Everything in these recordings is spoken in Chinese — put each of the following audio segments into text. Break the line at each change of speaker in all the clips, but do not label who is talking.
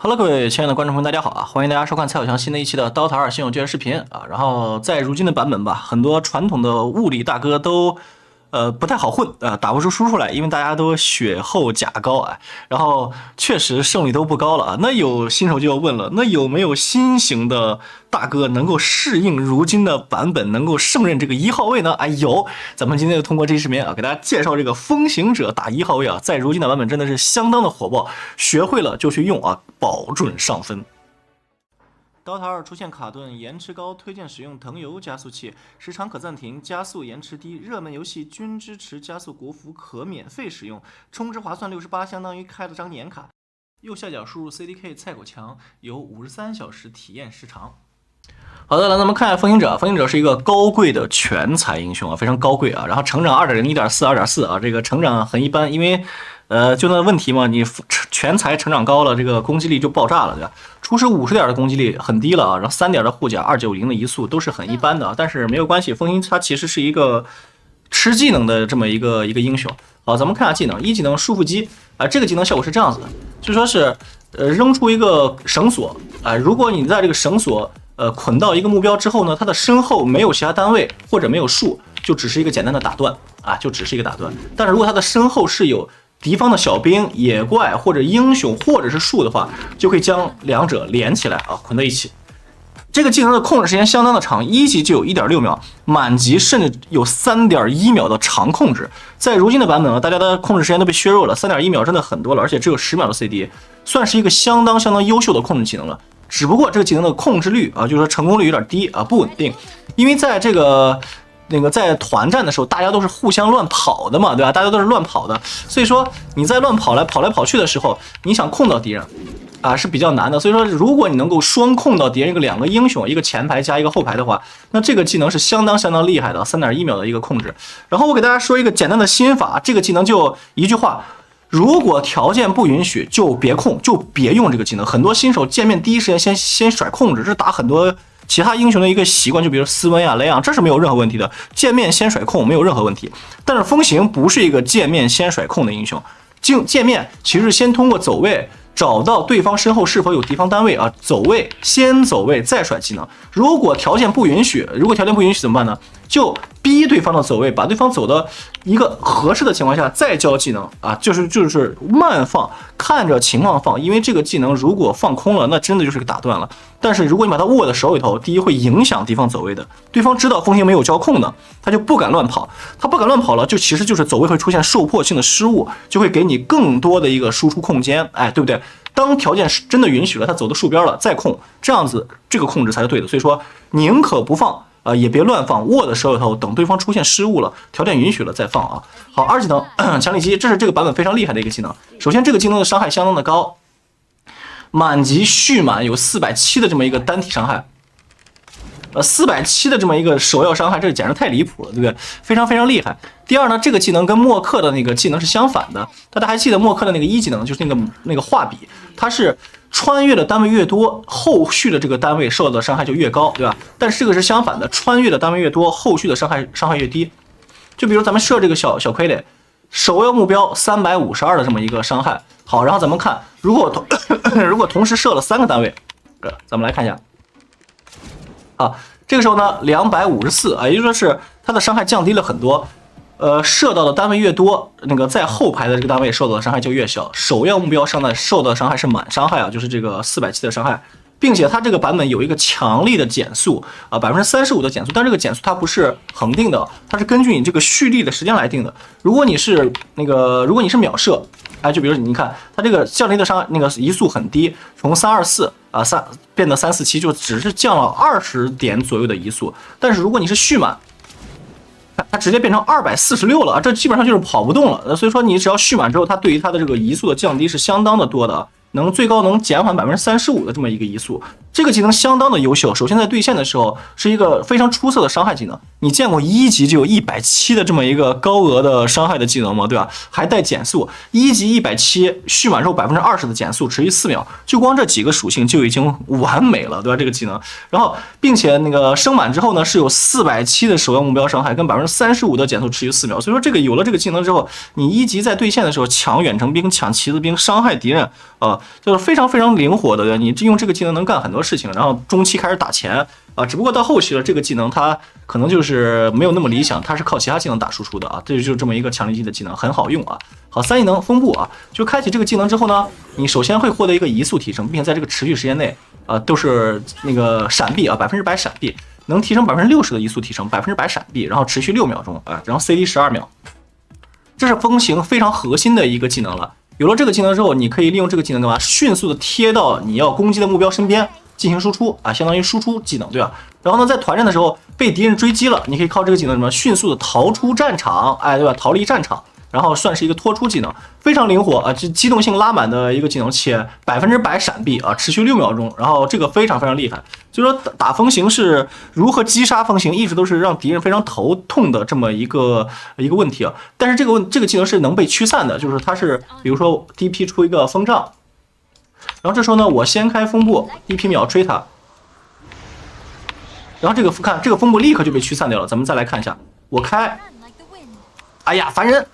Hello，各位亲爱的观众朋友，大家好啊！欢迎大家收看蔡小强新的一期的《刀塔二》新手教学视频啊。然后在如今的版本吧，很多传统的物理大哥都不太好混啊，打不出输出来，因为大家都血厚甲高啊。然后确实胜率都不高了啊。那有新手就要问了，那有没有新型的大哥能够适应如今的版本，能够胜任这个1号位呢？哎，有，咱们今天就通过这期视频啊，给大家介绍这个风行者打1号位啊，在如今的版本真的是相当的火爆，学会了就去用啊，保准上分。刀塔2出现卡顿，延迟高，推荐使用藤油加速器，时长可暂停，加速延迟低，热门游戏均支持加速国服，可免费使用，充值划算68，相当于开了张年卡。右下角输入 CDK 蔡口强，有53小时体验时长。好的，来咱们看一下风行者。风行者是一个高贵的全才英雄啊，非常高贵啊。然后成长2.0、1.4、2.4啊，这个成长很一般，因为就那问题嘛，你全才成长高了，这个攻击力就爆炸了，对吧？初始50点的攻击力很低了啊，然后3点的护甲，290的移速都是很一般的啊，但是没有关系，风行它其实是一个吃技能的这么一个英雄。好，咱们看下技能，一技能束缚击啊，这个技能效果是这样子的，就说是扔出一个绳索啊，如果你在这个绳索捆到一个目标之后呢，它的身后没有其他单位或者没有树，就只是一个简单的打断啊，就只是一个打断。但是如果它的身后是有敌方的小兵、野怪或者英雄或者是树的话，就可以将两者连起来啊，捆在一起。这个技能的控制时间相当的长，一级就有 1.6 秒，满级甚至有 3.1 秒的长控制。在如今的版本呢，大家的控制时间都被削弱了， 3.1 秒真的很多了，而且只有10秒的 CD， 算是一个相当优秀的控制技能了。只不过这个技能的控制率啊，就是说成功率有点低啊，不稳定。因为在这个在团战的时候，大家都是互相乱跑的嘛，对吧？大家都是乱跑的，所以说你在乱跑来跑去的时候，你想控到敌人啊是比较难的。所以说，如果你能够双控到敌人2个英雄，一个前排加一个后排的话，那这个技能是相当厉害的，3.1 秒的一个控制。然后我给大家说一个简单的心法，这个技能就一句话。如果条件不允许，就别控，就别用这个技能。很多新手见面第一时间先甩控制，这是打很多其他英雄的一个习惯，就比如斯温啊、雷昂，这是没有任何问题的。见面先甩控没有任何问题。但是风行不是一个见面先甩控的英雄，见面其实是先通过走位找到对方身后是否有敌方单位啊，先走位再甩技能。如果条件不允许怎么办呢？就逼对方的走位，把对方走到一个合适的情况下再交技能啊，就是慢放，看着情况放。因为这个技能如果放空了，那真的就是个打断了。但是如果你把它握在手里头，第一会影响敌方走位的，对方知道风行没有交控的，他就不敢乱跑，他不敢乱跑了，就其实就是走位会出现受迫性的失误，就会给你更多的一个输出空间，哎，对不对？当条件是真的允许了，他走到树边了再控，这样子这个控制才是对的。所以说宁可不放也别乱放，握的手里头，等对方出现失误了，条件允许了再放啊。好，二技能强力击，这是这个版本非常厉害的一个技能。首先这个技能的伤害相当的高，满级续满有470的这么一个单体伤害。470的这么一个首要伤害，这简直太离谱了，对不对？非常厉害。第二呢，这个技能跟默克的那个技能是相反的。大家还记得默克的那个一技能，就是那个画笔，它是穿越的单位越多，后续的这个单位受到的伤害就越高，对吧？但是这个是相反的，穿越的单位越多，后续的伤害越低。就比如咱们射这个小傀儡，首要目标352的这么一个伤害。好，然后咱们看，如果同时射了3个单位，咱们来看一下。啊，这个时候呢，254啊，也就是说是它的伤害降低了很多。射到的单位越多，在后排的这个单位受到的伤害就越小。首要目标上的受到的伤害是满伤害啊，就是这个470的伤害，并且它这个版本有一个强力的减速啊，35%的减速，但这个减速它不是恒定的，它是根据你这个蓄力的时间来定的。如果你是秒射，哎，就比如你看它这个降低的移速很低，从324啊变得347，就只是降了20点左右的移速。但是如果你是蓄满，它直接变成246了，这基本上就是跑不动了。所以说你只要蓄满之后，它对于它的这个移速的降低是相当的多的，最高能减缓35%的这么一个移速，这个技能相当的优秀。首先在对线的时候是一个非常出色的伤害技能。你见过1级就有170的这么一个高额的伤害的技能吗？对吧？还带减速，1级170蓄满之后20%的减速，持续4秒，就光这几个属性就已经完美了，对吧？这个技能，然后并且那个升满之后呢，是有470的首要目标伤害跟35%的减速，持续4秒。所以说这个有了这个技能之后，你1级在对线的时候抢远程兵、抢旗子兵、伤害敌人，就是非常非常灵活的，对吧？你用这个技能能干很多事情，然后中期开始打钱。只不过到后期了，这个技能它可能就是没有那么理想，它是靠其他技能打输出的啊，这就是这么一个强力机的技能，很好用啊。好，3异能风步啊，就开启这个技能之后呢，你首先会获得一个移速提升，并且在这个持续时间内都是那个闪避啊，100%闪避，能提升60%的移速提升，100%闪避，然后持续6秒钟啊，然后 CD 12秒，这是风行非常核心的一个技能了。有了这个技能之后，你可以利用这个技能干嘛？迅速的贴到你要攻击的目标身边。进行输出啊，相当于输出技能，对吧？然后呢，在团战的时候被敌人追击了，你可以靠这个技能什么迅速的逃出战场，对吧？逃离战场，然后算是一个拖出技能，非常灵活啊，这机动性拉满的一个技能，且100%闪避啊，持续6秒钟，然后这个非常非常厉害。所以说打风行是如何击杀风行，一直都是让敌人非常头痛的这么一个问题啊。但是这个技能是能被驱散的，就是它是比如说 DP 出一个风杖。然后这时候呢，我先开风步，1P秒追他，然后这个看这个风步立刻就被驱散掉了。咱们再来看一下，我开，哎呀烦人！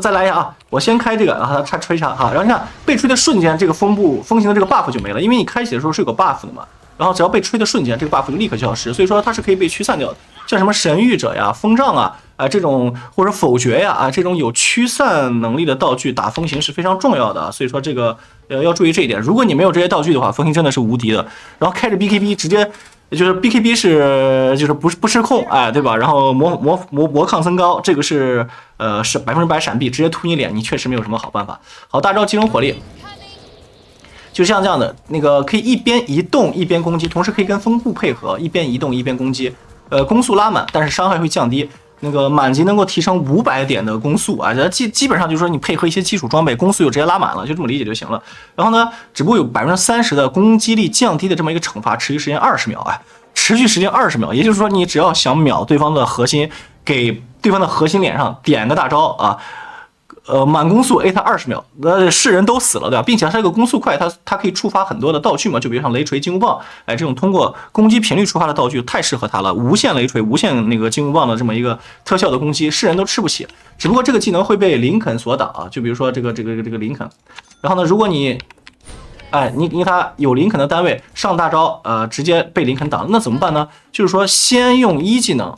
再来一下啊，我先开这个，然后他吹他哈，然后你看被吹的瞬间，这个风行的这个 buff 就没了，因为你开启的时候是有个 buff 的嘛。然后只要被吹的瞬间，这个 buff 就立刻消失，所以说它是可以被驱散掉的。像什么神谕者呀、风杖啊，这种或者否决呀这种有驱散能力的道具打风行是非常重要的，所以说这个要注意这一点。如果你没有这些道具的话，风行真的是无敌的。然后开着 BKB 直接就是 BKB 就是不失控，对吧？然后魔抗增高，这个是100%闪避，直接突你脸，你确实没有什么好办法。好，大招集中火力。就像这样的，那个可以一边移动一边攻击，同时可以跟风步配合，一边移动一边攻击。攻速拉满，但是伤害会降低。那个满级能够提升500点的攻速啊，基本上就是说你配合一些基础装备，攻速就直接拉满了，就这么理解就行了。然后呢，只不过有30%的攻击力降低的这么一个惩罚，持续时间20秒啊，持续时间20秒，也就是说你只要想秒对方的核心，给对方的核心脸上点个大招啊。满攻速 A 他20秒，是人都死了，对吧？并且它这个攻速快，它可以触发很多的道具嘛，就比如像雷锤、金箍棒，这种通过攻击频率触发的道具太适合它了。无限雷锤、无限那个金箍棒的这么一个特效的攻击，是人都吃不起。只不过这个技能会被林肯所挡啊，就比如说这个林肯。然后呢，如果你他有林肯的单位上大招，直接被林肯挡了，那怎么办呢？就是说先用一技能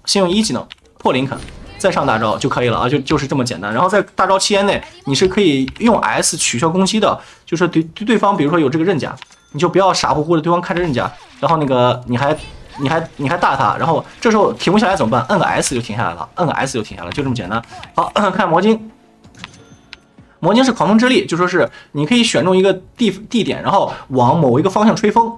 破林肯。再上大招就可以了啊，就是这么简单。然后在大招期间内，你是可以用 S 取消攻击的，就是对方比如说有这个刃甲，你就不要傻乎乎的对方开着刃甲，然后那个你还大他，然后这时候停不下来怎么办？摁个 S 就停下来了，摁个 S 就停下来了，就这么简单。好，看魔晶。魔晶是狂风之力，就说是你可以选中一个地点，然后往某一个方向吹风，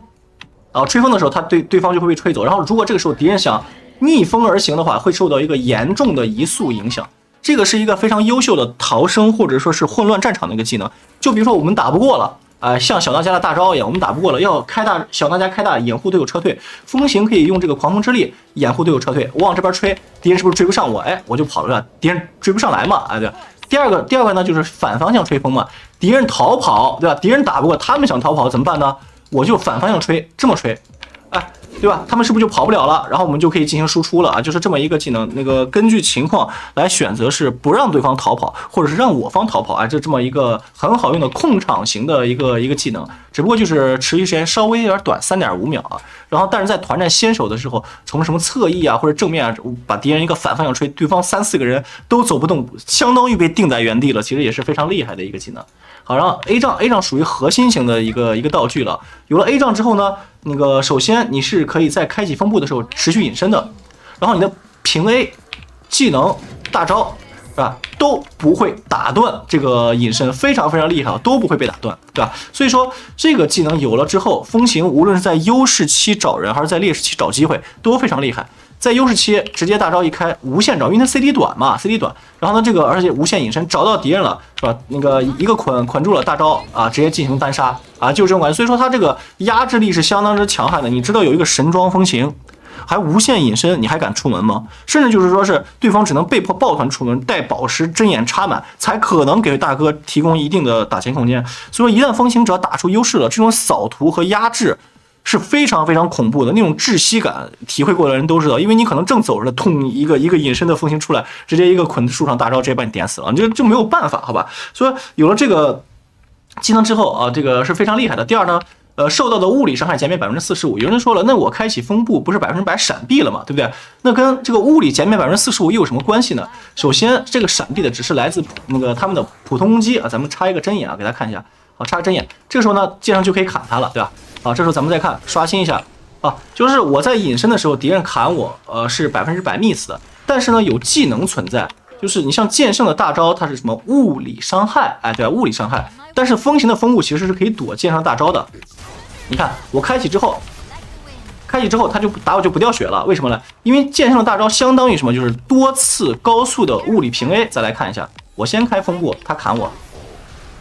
吹风的时候，对方就会被吹走。然后如果这个时候敌人想逆风而行的话，会受到一个严重的移速影响。这个是一个非常优秀的逃生或者说是混乱战场的一个技能。就比如说我们打不过了，像小当家的大招一样，我们打不过了，要小当家开大掩护队友撤退。风行可以用这个狂风之力掩护队友撤退。我往这边吹，敌人是不是追不上我？我就跑了，敌人追不上来嘛，对。第二个呢，就是反方向吹风嘛，敌人逃跑，对吧？敌人打不过，他们想逃跑怎么办呢？我就反方向吹，这么吹，对吧？他们是不是就跑不了了？然后我们就可以进行输出了啊，就是这么一个技能。那个根据情况来选择是不让对方逃跑，或者是让我方逃跑就这么一个很好用的控场型的一个技能。只不过就是持续时间稍微有点短，3.5秒啊。然后但是在团战先手的时候，从什么侧翼或者正面把敌人一个反方向吹，对方3-4个人都走不动，相当于被定在原地了，其实也是非常厉害的一个技能。好，然后 A 杖属于核心型的一个道具了。有了 A 杖之后呢，那个首先你是可以在开启风步的时候持续隐身的，然后你的平 A 技能大招是吧都不会打断这个隐身，非常非常厉害，都不会被打断，对吧？所以说这个技能有了之后，风行无论是在优势期找人还是在劣势期找机会都非常厉害。在优势期直接大招一开，无限找，因为它 CD 短嘛，CD 短，然后呢这个而且无限隐身找到敌人了，是吧？那个一个捆住了大招啊，直接进行单杀啊，就是这种感觉。所以说它这个压制力是相当之强悍的。你知道有一个神装风行，还无限隐身，你还敢出门吗？甚至就是说是对方只能被迫抱团出门，带宝石针眼插满，才可能给大哥提供一定的打钱空间。所以说一旦风行者打出优势了，这种扫图和压制是非常非常恐怖的，那种窒息感，体会过的人都知道。因为你可能正走着，痛一个隐身的风行出来，直接一个捆树上大招，直接把你点死了，你就没有办法，好吧？所以有了这个技能之后啊，这个是非常厉害的。第二呢，受到的物理伤害减免45%。有人说了，那我开启风步不是100%闪避了吗？对不对？那跟这个物理减免45%又有什么关系呢？首先，这个闪避的只是来自那个他们的普通攻击啊，咱们插一个针眼啊，给大家看一下。好，插个针眼，这个时候呢，剑上就可以砍他了，对吧？好，这时候咱们再看，刷新一下啊，就是我在隐身的时候，敌人砍我，是100% miss 的，但是呢，有技能存在，就是你像剑圣的大招，它是什么物理伤害，哎，对吧？物理伤害，但是风行的风步其实是可以躲剑圣大招的。你看，我开启之后，它就打我就不掉血了，为什么呢？因为剑圣的大招相当于什么？就是多次高速的物理平 A。再来看一下，我先开风步，他砍我，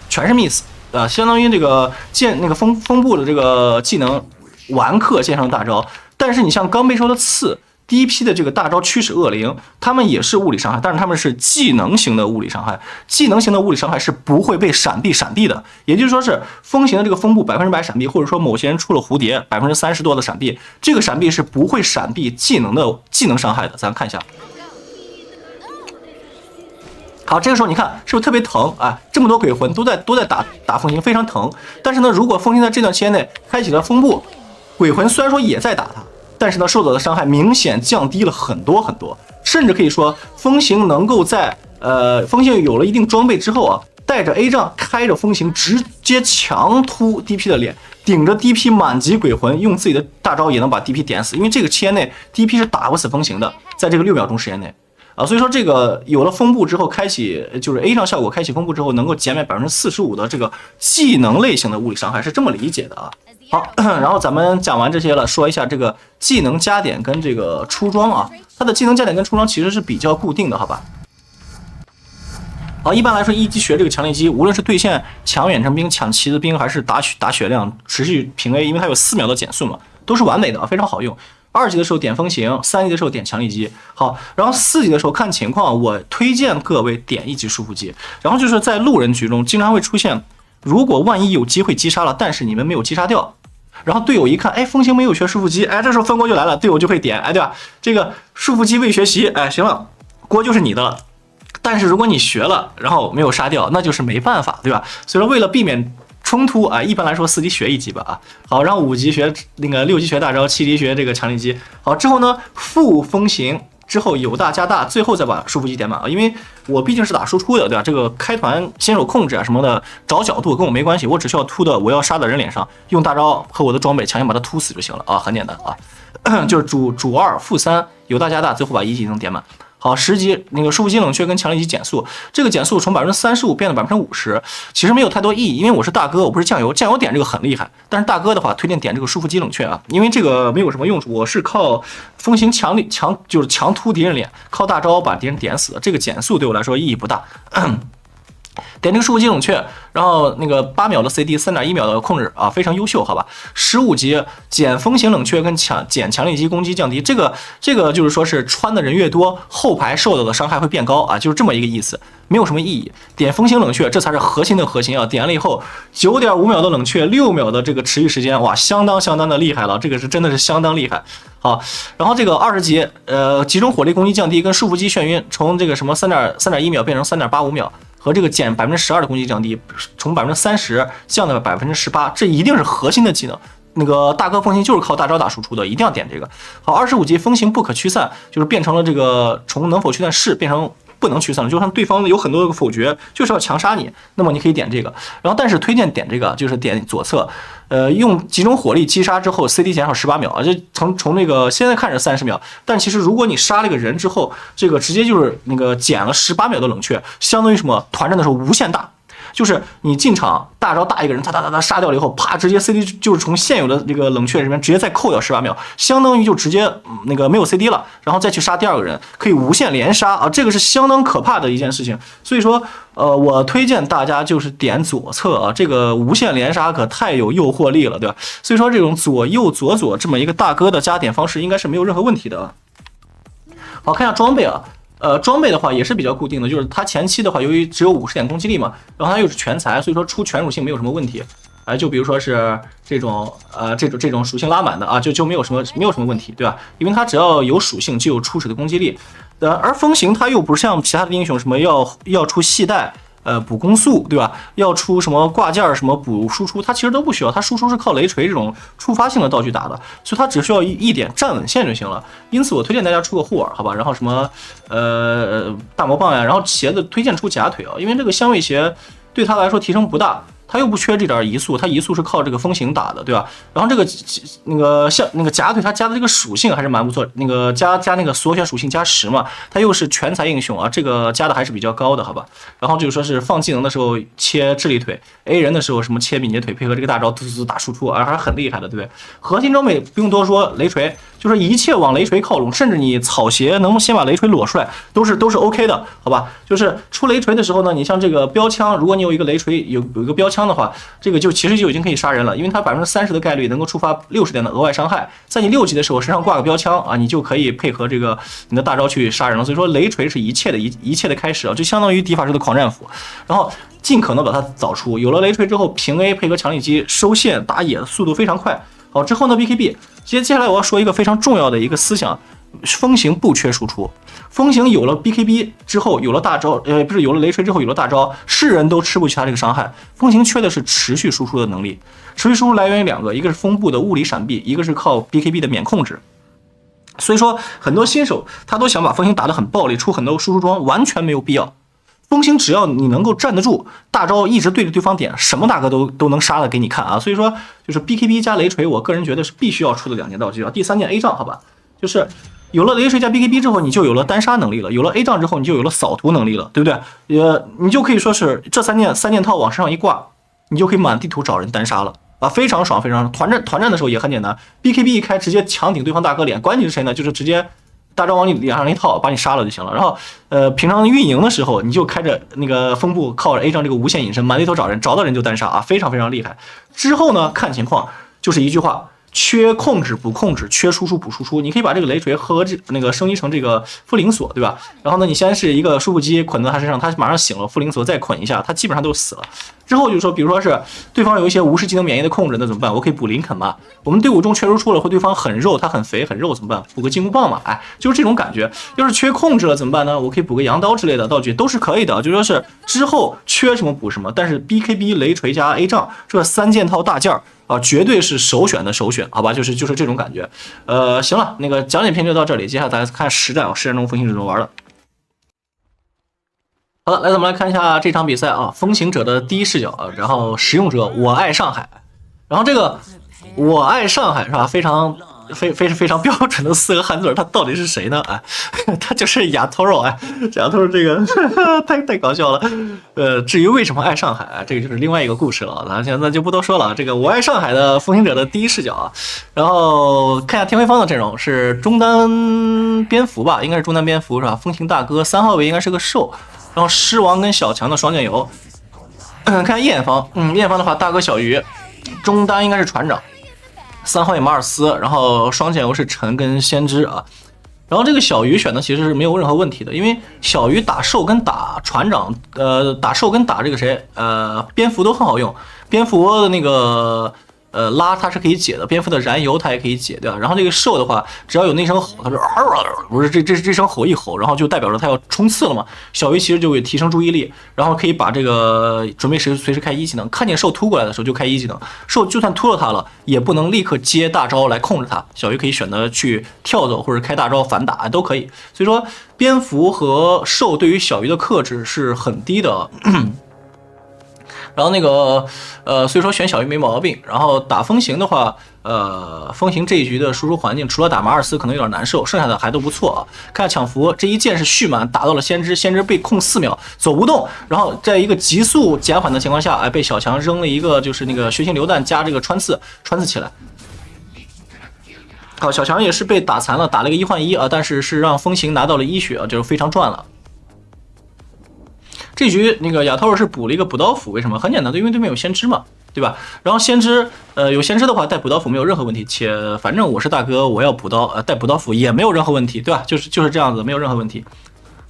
全是 miss。相当于这个那个风步的这个技能完克剑上大招，但是你像刚被收的刺第一批的这个大招驱使恶灵，他们也是物理伤害，但是他们是技能型的物理伤害，技能型的物理伤害是不会被闪避的，也就是说是风行的这个风步100%闪避，或者说某些人出了蝴蝶30%多的闪避，这个闪避是不会闪避技能伤害的，咱看一下。好，这个时候你看是不是特别疼啊？这么多鬼魂都在打风行，非常疼。但是呢，如果风行在这段期间内开启了风步，鬼魂虽然说也在打他，但是呢，受到的伤害明显降低了很多，甚至可以说风行能够在风行有了一定装备之后啊，带着 A 杖开着风行直接强突 DP 的脸，顶着 DP 满级鬼魂，用自己的大招也能把 DP 点死，因为这个期间内 DP 是打不死风行的，在这个6秒钟时间内。所以说这个有了风步之后，开启就是 A 上效果，开启风步之后能够减免45%的这个技能类型的物理伤害，是这么理解的啊。好，然后咱们讲完这些了，说一下这个技能加点跟这个出装啊，它的技能加点跟出装其实是比较固定的，好吧？好，一般来说一级学这个强力机，无论是对线抢远程兵、抢旗子兵，还是打血量持续平 A，因为它有4秒的减速嘛，都是完美的，非常好用。2级的时候点风行，3级的时候点强力机。好，然后4级的时候看情况，我推荐各位点1级束缚机。然后就是在路人局中经常会出现，如果万一有机会击杀了，但是你们没有击杀掉，然后队友一看，哎，风行没有学束缚机，哎，这时候分锅就来了，队友就会点，哎，对吧？这个束缚机未学习，哎，行了，锅就是你的了。但是如果你学了，然后没有杀掉，那就是没办法，对吧？所以说为了避免冲突啊，一般来说4级学1级吧啊，好，然后5级学那个6级学大招，7级学这个强力机。好，之后呢，副风行之后有大加大，最后再把束缚机点满啊，因为我毕竟是打输出的，对吧？这个开团新手控制啊什么的，找角度跟我没关系，我只需要突的我要杀的人脸上，用大招和我的装备强行把他突死就行了啊，很简单啊，就是主2副3有大加大，最后把1级能点满。好，10级那个束缚机冷却跟强力机减速，这个减速从35%变到50%，其实没有太多意义，因为我是大哥，我不是酱油，酱油点这个很厉害，但是大哥的话推荐点这个束缚机冷却啊，因为这个没有什么用处，我是靠风行强就是强突敌人脸，靠大招把敌人点死的，这个减速对我来说意义不大。点这个束缚机冷却，然后那个8秒的 CD，3.1秒的控制啊，非常优秀，好吧？15级减风行冷却跟减强力机攻击降低，这个就是说是穿的人越多，后排受到的伤害会变高啊，就是这么一个意思，没有什么意义。点风行冷却，这才是核心的核心啊！点了以后，9.5秒的冷却，6秒的这个持续时间，哇，相当的厉害了，这个是真的是相当厉害。好，然后这个20级，集中火力攻击降低跟束缚机眩晕，从这个什么3.1秒变成3.85秒。和这个减12%的攻击降低，从30%降到18%，这一定是核心的技能。那个大哥风行就是靠大招打输出的，一定要点这个。好，25级风行不可驱散，就是变成了这个从能否驱散是变成不能驱散了，就像对方有很多个否决，就是要强杀你，那么你可以点这个。然后但是推荐点这个，就是点左侧，用集中火力击杀之后 CD 减少18秒啊，就从那个现在看是30秒，但其实如果你杀了个人之后，这个直接就是那个减了18秒的冷却，相当于什么团战的时候无限大。就是你进场大招大一个人，他杀掉了以后，啪，直接 CD 就是从现有的这个冷却里面直接再扣掉18秒，相当于就直接那个没有 CD 了，然后再去杀第二个人，可以无限连杀啊，这个是相当可怕的一件事情。所以说，我推荐大家就是点左侧啊，这个无限连杀可太有诱惑力了，对吧？所以说这种左右左左这么一个大哥的加点方式，应该是没有任何问题的啊。好，看一下装备啊。装备的话也是比较固定的，就是它前期的话，由于只有50点攻击力嘛，然后它又是全才，所以说出全属性没有什么问题。就比如说是这种这种属性拉满的啊，就没有什么问题，对吧？因为它只要有属性就有初始的攻击力。而风行它又不像其他的英雄什么要出系带。补攻速，对吧？要出什么挂件什么补输出，它其实都不需要，它输出是靠雷锤这种触发性的道具打的，所以它只需要一点站稳线就行了。因此我推荐大家出个护耳，好吧？然后什么大魔棒呀，然后鞋子推荐出假腿啊，因为这个香味鞋对他来说提升不大。他又不缺这点移速，他移速是靠这个风行打的，对吧？然后这个像那个假腿，他加的这个属性还是蛮不错，那个加那个所选属性加10嘛，他又是全才英雄啊，这个加的还是比较高的，好吧？然后就是说是放技能的时候切智力腿 ，A 人的时候什么切敏捷腿，配合这个大招嘟打输出，还是很厉害的，对不对？核心装备不用多说，雷锤就是一切往雷锤靠拢，甚至你草鞋能先把雷锤裸出来，都是 OK 的，好吧？就是出雷锤的时候呢，你像这个标枪，如果你有一个雷锤，有一个标枪的话，这个其实就已经可以杀人了，因为它30%的概率能够触发60点的额外伤害，在你6级的时候身上挂个标枪啊，你就可以配合这个你的大招去杀人了。所以说雷锤是一切的开始啊，就相当于敌法师的狂战斧，然后尽可能把它早出。有了雷锤之后，平 A 配合强力击收线打野速度非常快。好，之后呢 BKB， 接下来我要说一个非常重要的一个思想。风行不缺输出，风行有了 BKB 之后，有了大招，不是有了雷锤之后有了大招，是人都吃不起他这个伤害。风行缺的是持续输出的能力，持续输出来源于2个，一个是风部的物理闪避，一个是靠 BKB 的免控制。所以说很多新手他都想把风行打得很暴力，出很多输出装，完全没有必要。风行只要你能够站得住，大招一直对着对方点，什么大哥都能杀了给你看啊！所以说就是 BKB 加雷锤，我个人觉得是必须要出的2件道具啊。第3件 A 杖，好吧，就是。有了雷锤加 BKB 之后，你就有了单杀能力了；有了 A 杖之后，你就有了扫图能力了，对不对？你就可以说是这三件套往身上一挂，你就可以满地图找人单杀了啊，非常爽，非常爽。团战的时候也很简单 ，BKB 一开直接强顶对方大哥脸，管你是谁呢，就是直接大招往你脸上一套，把你杀了就行了。然后平常运营的时候，你就开着那个风步，靠着 A 杖这个无限隐身，满地图找人，找到人就单杀啊，非常非常厉害。之后呢，看情况，就是一句话。缺控制补控制，缺输出补输出。你可以把这个雷锤和那个升级成这个缚灵锁，对吧？然后呢，你先是一个束缚机捆在他身上，他马上醒了，缚灵锁再捆一下，他基本上都死了。之后就是说，比如说是对方有一些无视技能免疫的控制，那怎么办？我可以补林肯嘛？我们队伍中缺输出了，或对方很肉，他很肥很肉怎么办？补个金箍棒嘛？哎，就是这种感觉。要是缺控制了怎么办呢？我可以补个羊刀之类的道具，都是可以的。就说是之后缺什么补什么。但是 BKB 雷锤加 A 杖这3件套大件儿。啊，绝对是首选的首选，好吧，就是这种感觉。行了，那个讲解篇就到这里，接下来大家看实战，实战中风行者怎么玩的。好的，来咱们来看一下这场比赛啊，风行者的第一视角啊，然后使用者我爱上海，然后这个我爱上海是吧？非常标准的4个汉字，他到底是谁呢？哎，他就是亚托肉，哎，亚托肉这个太搞笑了。至于为什么爱上海，这个就是另外一个故事了，咱现在就不多说了。这个我爱上海的风行者的第一视角啊，然后看一下天辉方的阵容是中单蝙蝠吧，应该是中单蝙蝠是吧？风行大哥3号位应该是个兽，然后狮王跟小强的双剑游。看夜方，夜方的话大哥小鱼，中单应该是船长。3号位马尔斯，然后双剑游是陈跟先知啊，然后这个小鱼选的其实是没有任何问题的，因为小鱼打兽跟打船长，打兽跟打这个谁，蝙蝠都很好用，蝙蝠的那个拉它是可以解的，蝙蝠的燃油它也可以解，对吧？然后这个兽的话，只要有那声吼，它就不是这声吼一吼，然后就代表着它要冲刺了嘛。小鱼其实就会提升注意力，然后可以把这个准备随时开1技能，看见兽突过来的时候就开1技能，兽就算突了它了，也不能立刻接大招来控制它。小鱼可以选择去跳走或者开大招反打都可以。所以说，蝙蝠和兽对于小鱼的克制是很低的。然后那个所以说选小鱼没毛病。然后打风行的话，风行这一局的输出环境，除了打马尔斯可能有点难受，剩下的还都不错啊。看下抢符，这一剑是蓄满打到了先知，先知被控4秒走不动，然后在一个急速减缓的情况下，哎，被小强扔了一个就是那个血腥榴弹加这个穿刺起来。好，小强也是被打残了，打了一个1换1啊，但是是让风行拿到了1血啊，就是非常赚了。这局那个亚涛是补了一个补刀斧，为什么？很简单，因为对面有先知嘛，对吧？然后先知，有先知的话带补刀斧没有任何问题，且反正我是大哥，我要补刀，带补刀斧也没有任何问题，对吧？就是这样子，没有任何问题。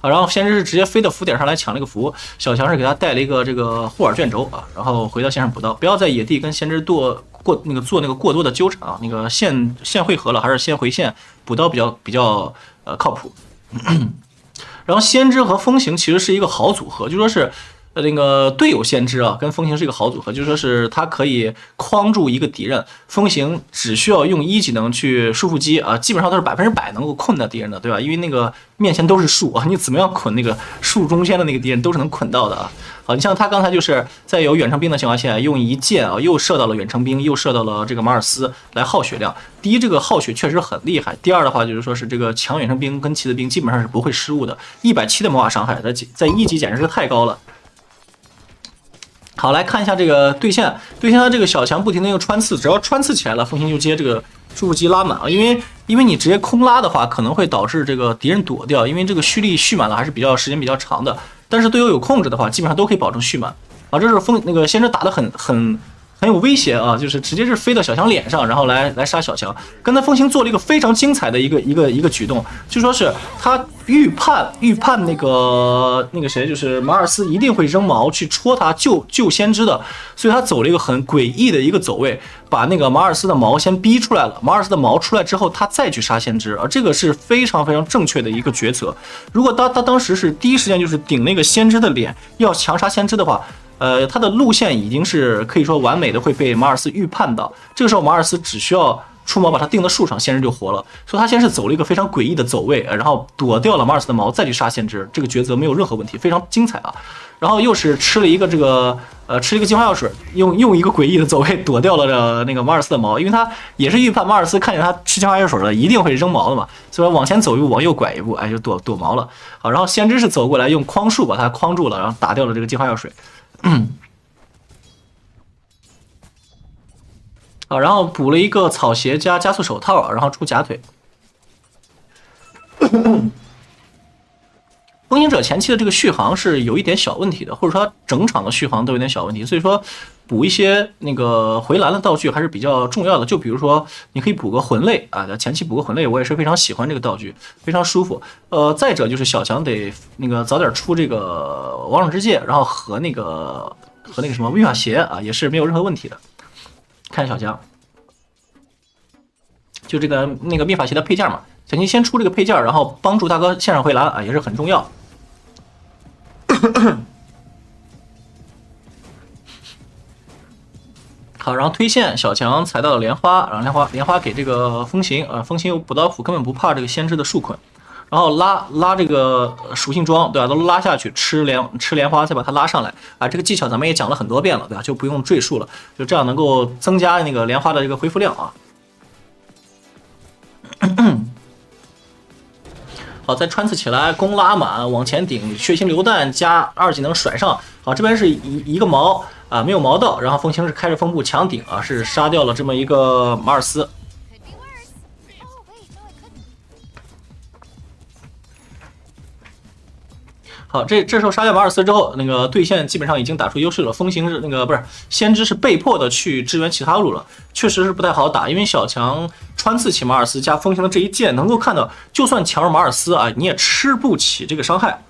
啊，然后先知是直接飞到符点上来抢了个符，小强是给他带了一个这个霍尔卷轴啊，然后回到线上补刀，不要在野地跟先知做那个过多的纠缠啊，那个线汇合了，还是先回线补刀比较靠谱。然后先知和风行其实是一个好组合，就说是那个队友先知啊，跟风行是一个好组合，就说是他可以框住一个敌人，风行只需要用1技能去束缚击啊，基本上都是100%能够困到敌人的，对吧？因为那个面前都是树啊，你怎么样捆那个树中间的那个敌人都是能捆到的啊。好，你像他刚才就是在有远程兵的情况下，用一箭啊，又射到了远程兵，又射到了这个马尔斯来耗血量。第一，这个耗血确实很厉害；第二的话，就是说是这个抢远程兵跟骑士兵基本上是不会失误的。170的魔法伤害，在1级简直是太高了。好，来看一下这个对线他这个小强不停的用穿刺，只要穿刺起来了，风行就接这个束缚击拉满啊，因为你直接空拉的话，可能会导致这个敌人躲掉，因为这个蓄力蓄满了还是时间比较长的。但是队友有控制的话，基本上都可以保证蓄满啊。这是那个先知打得很有威胁啊，就是直接是飞到小强脸上，然后来杀小强。刚才风行做了一个非常精彩的一个举动，就说是他预判那个谁，就是马尔斯一定会扔矛去戳他救先知的，所以他走了一个很诡异的一个走位，把那个马尔斯的矛先逼出来了。马尔斯的矛出来之后，他再去杀先知啊，这个是非常正确的一个决策。如果他当时是第一时间就是顶那个先知的脸，要强杀先知的话，他的路线已经是可以说完美的会被马尔斯预判到。这个时候马尔斯只需要出矛把他钉在树上，先知就活了。所以他先是走了一个非常诡异的走位，然后躲掉了马尔斯的矛，再去杀先知，这个抉择没有任何问题，非常精彩啊。然后又是吃了一个净化药水，用一个诡异的走位躲掉了那个马尔斯的矛，因为他也是预判马尔斯看见他吃净化药水了，一定会扔矛的嘛，所以往前走一步，往右拐一步，哎，就躲矛了。好，然后先知是走过来用框树把他框住了，然后打掉了这个净化药水。好，然后补了一个草鞋加加速手套，然后出假腿。风行者前期的这个续航是有一点小问题的，或者说整场的续航都有点小问题，所以说补一些那个回蓝的道具还是比较重要的。就比如说你可以补个魂类啊，前期补个魂类，我也是非常喜欢这个道具，非常舒服。再者就是小强得那个早点出这个王者之戒，然后和那个什么密法鞋啊，也是没有任何问题的。看小强，就这个那个密法鞋的配件嘛，前期先出这个配件，然后帮助大哥线上回蓝啊，也是很重要。好，然后推线，小强踩到了莲花，然后莲花给这个风行啊，风行有补刀斧，根本不怕这个先知的束捆，然后拉这个属性装，对吧？都拉下去，吃莲花，再把它拉上来啊。这个技巧咱们也讲了很多遍了，对吧？就不用赘述了，就这样能够增加那个莲花的这个恢复量啊。好，再穿刺起来，弓拉满，往前顶，血腥榴弹加2技能甩上。好，这边是一个矛啊，没有矛到，然后风行是开着风步强顶啊，是杀掉了这么一个马尔斯。好，这时候杀掉马尔斯之后，那个对线基本上已经打出优势了。风行是那个不是先知是被迫的去支援其他路了，确实是不太好打，因为小强穿刺起马尔斯加风行的这一剑，能够看到，就算强如马尔斯啊，你也吃不起这个伤害。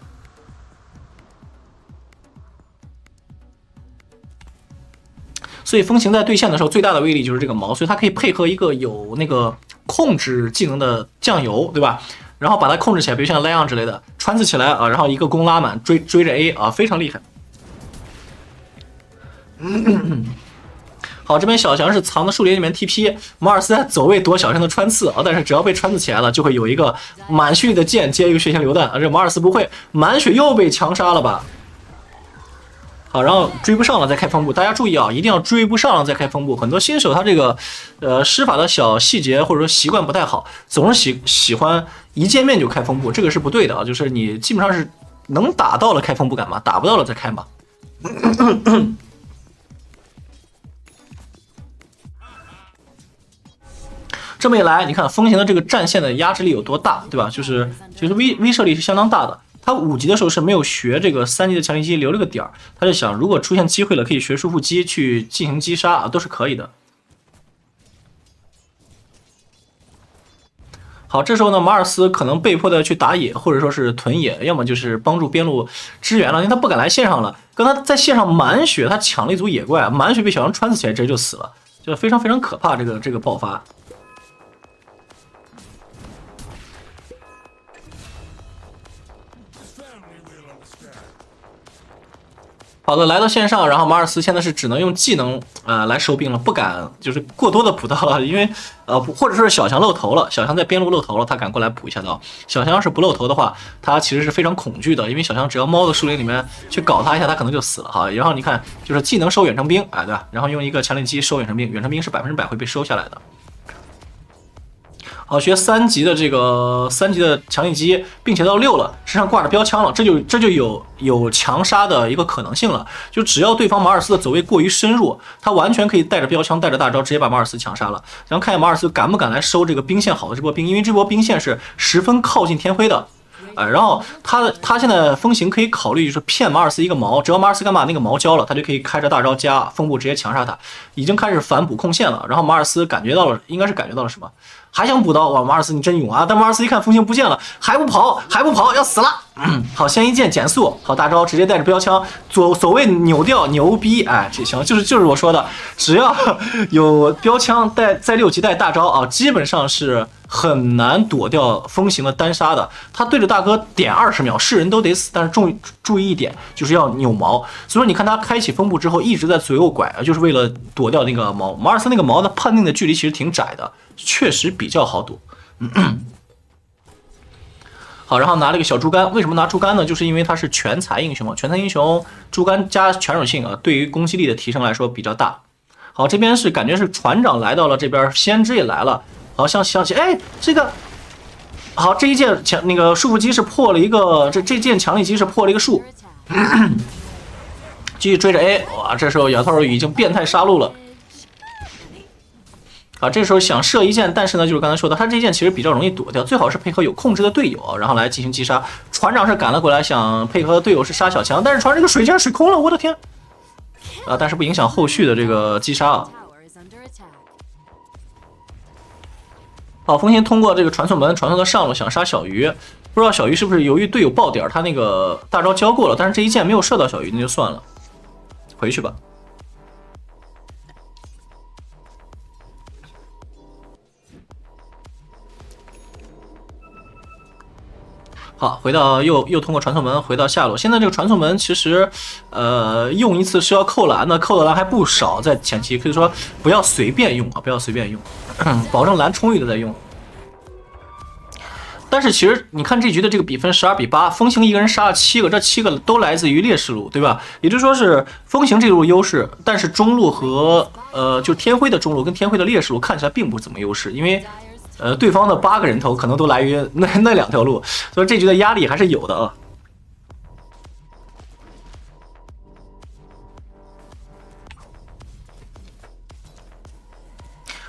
所以风行在对线的时候最大的威力就是这个矛，所以它可以配合一个有那个控制技能的酱油，对吧？然后把它控制起来，比如像莱昂之类的穿刺起来啊，然后一个弓拉满追着 A 啊，非常厉害。好，这边小强是藏在树林里面 TP， 马尔斯在走位躲小强的穿刺啊，但是只要被穿刺起来了，就会有一个满血的剑接一个血腥榴弹啊，这马尔斯不会，满血又被强杀了吧？好，然后追不上了再开风步，大家注意啊，一定要追不上了再开风步。很多新手他这个施法的小细节或者说习惯不太好，总是喜欢一见面就开风步，这个是不对的啊。就是你基本上是能打到了开风步干嘛，打不到了再开嘛。这么一来，你看风行的这个战线的压制力有多大，对吧？就是其实威慑力是相当大的。他5级的时候是没有学这个3级的强力击，留了个点儿，他就想如果出现机会了，可以学束缚击去进行击杀啊，都是可以的。好，这时候呢，马尔斯可能被迫的去打野，或者说是屯野，要么就是帮助边路支援了，因为他不敢来线上了。刚才在线上满血，他抢了一组野怪，满血被小杨穿刺起来，直接就死了，就非常非常可怕。这个爆发。好的，来到线上，然后马尔斯现在是只能用技能来收兵了，不敢就是过多的补刀了，因为或者说是小强露头了，小强在边路露头了，他敢过来补一下刀。小强要是不露头的话，他其实是非常恐惧的，因为小强只要猫到树林里面去搞他一下，他可能就死了哈。然后你看，就是技能收远程兵，哎对吧？然后用一个强力击收远程兵，远程兵是100%会被收下来的。好，学3级的3级的强力击，并且到6了，身上挂着标枪了，这就有强杀的一个可能性了。就只要对方马尔斯的走位过于深入，他完全可以带着标枪，带着大招，直接把马尔斯强杀了。然后看一下马尔斯敢不敢来收这个兵线好的这波兵，因为这波兵线是十分靠近天辉的。然后他现在风行可以考虑就是骗马尔斯一个毛，只要马尔斯敢把那个毛交了，他就可以开着大招加风步直接强杀他，已经开始反补控线了。然后马尔斯感觉到了，应该是感觉到了什么，还想补刀，哇，马尔斯你真勇啊！但马尔斯一看风行不见了，还不跑，要死了。好，先一剑减速，好大招直接带着标枪，所谓扭掉牛逼，哎，这行就是我说的，只要有标枪在6级带大招啊，基本上是很难躲掉风行的单杀的。他对着大哥点20秒，是人都得死。但是注意一点，就是要扭毛。所以说你看他开启风步之后一直在左右拐，就是为了躲掉那个毛。马尔斯那个毛的判定的距离其实挺窄的，确实比较好躲。好，然后拿了一个小猪肝，为什么拿猪肝呢？就是因为它是全才英雄，全才英雄猪肝加全属性啊，对于攻击力的提升来说比较大。好，这边是感觉是船长来到了这边，先知也来了。好像想起，哎，这个好，这一剑那个束缚击是破了一个，这剑强力击是破了一个树，继续追着 A， 哇，这时候摇头已经变态杀戮了。啊，这时候想射一箭，但是呢，就是刚才说的，他这箭其实比较容易躲掉，最好是配合有控制的队友，然后来进行击杀。船长是赶了过来，想配合队友是杀小强，但是船这个水箭水空了，我的天！啊，但是不影响后续的这个击杀啊。好，风行通过这个传送门传送到上路，想杀小鱼，不知道小鱼是不是由于队友爆点，他那个大招交过了，但是这一箭没有射到小鱼，那就算了，回去吧。好，回到又通过传送门回到下路。现在这个传送门其实，用一次是要扣蓝的，扣的蓝还不少，在前期可以说不要随便用啊，不要随便用，保证蓝充裕的再用。但是其实你看这局的这个比分12比8，风行一个人杀了7个，这7个都来自于劣势路，对吧？也就是说是风行这路优势，但是中路和就天辉的中路跟天辉的劣势路看起来并不怎么优势，因为。对方的8个人头可能都来于那2条路，所以这局的压力还是有的啊。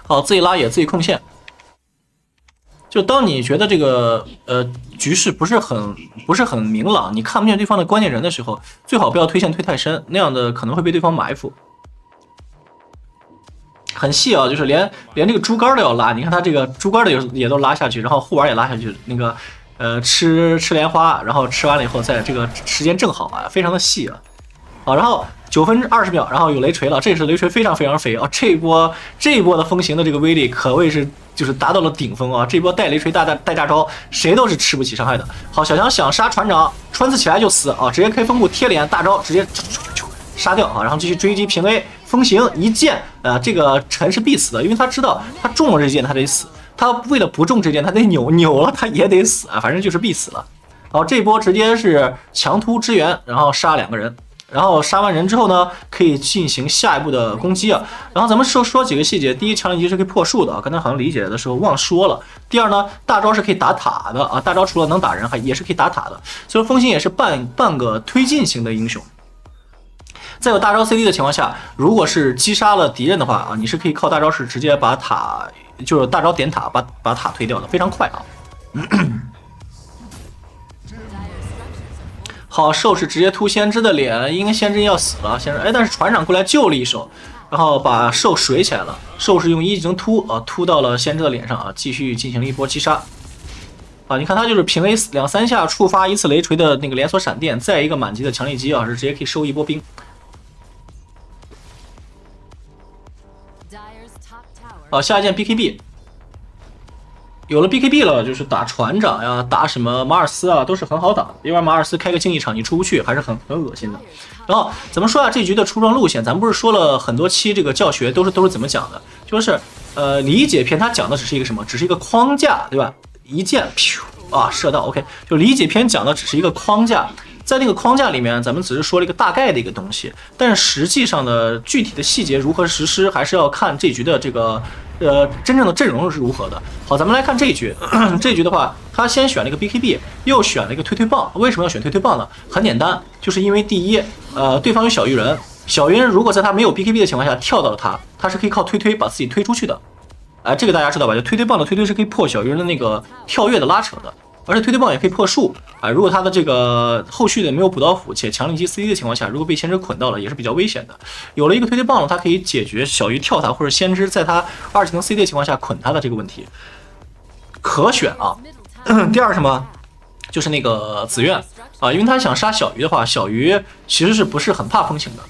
好，自己拉野，自己控线。就当你觉得这个局势不是很明朗，你看不见对方的关键人的时候，最好不要推线推太深，那样的可能会被对方埋伏。很细啊，就是连这个猪肝都要拉，你看他这个猪肝的也都拉下去，然后护丸也拉下去，那个吃莲花，然后吃完了以后，在这个时间正好啊，非常的细啊。好，然后9分20秒，然后有雷锤了，这是雷锤非常非常肥啊，这一波的风行的这个威力可谓是就是达到了顶峰啊，这波带雷锤带大招，谁都是吃不起伤害的。好，小强想杀船长，穿刺起来就死啊，直接开风步贴脸大招直接杀掉啊，然后继续追击平 A。风行一剑，这个陈是必死的，因为他知道他中了这剑他得死，他为了不中这剑他得扭了他也得死啊，反正就是必死了。好，这波直接是强突支援，然后杀2个人，然后杀完人之后呢，可以进行下一步的攻击啊。然后咱们说几个细节，第一，强力击是可以破树的啊，刚才好像理解的时候忘说了。第二呢，大招是可以打塔的啊，大招除了能打人，也是可以打塔的，所以说风行也是半个推进型的英雄。在有大招 CD 的情况下，如果是击杀了敌人的话啊，你是可以靠大招是直接把塔，就是大招点塔把塔推掉的，非常快啊。好，兽是直接突先知的脸，应该先知要死了，先知但是船长过来救了一手，然后把兽水起来了，兽是用一技能突到了先知的脸上啊，继续进行了一波击杀。啊，你看他就是平 A 2-3下触发一次雷锤的那个连锁闪电，再一个满级的强力击啊，是直接可以收一波兵。好，下一件 BKB， 有了 BKB 了，就是打船长呀，打什么马尔斯啊，都是很好打。因为马尔斯开个竞技场你出不去，还是很恶心的。然后咱们说下这局的出装路线，咱们不是说了很多期这个教学都是怎么讲的？就是理解篇它讲的只是一个什么？只是一个框架，对吧？一箭，啊，射到 OK， 就理解篇讲的只是一个框架。在那个框架里面，咱们只是说了一个大概的一个东西，但是实际上的具体的细节如何实施，还是要看这局的这个真正的阵容是如何的。好，咱们来看这一局，这一局的话，他先选了一个 BKB， 又选了一个推棒。为什么要选推棒呢？很简单，就是因为第一，对方有小鱼人，小鱼人如果在他没有 BKB 的情况下跳到了他是可以靠推把自己推出去的。这个大家知道吧？就推棒的推是可以破小鱼人的那个跳跃的拉扯的。而且推棒也可以破树啊！如果他的这个后续的没有补刀斧且强力击 CD 的情况下，如果被先知捆到了，也是比较危险的。有了一个推棒了，它可以解决小鱼跳塔或者先知在他2技能 CD 的情况下捆他的这个问题，可选啊。第二什么？就是那个紫苑啊，因为他想杀小鱼的话，小鱼其实是不是很怕风行的。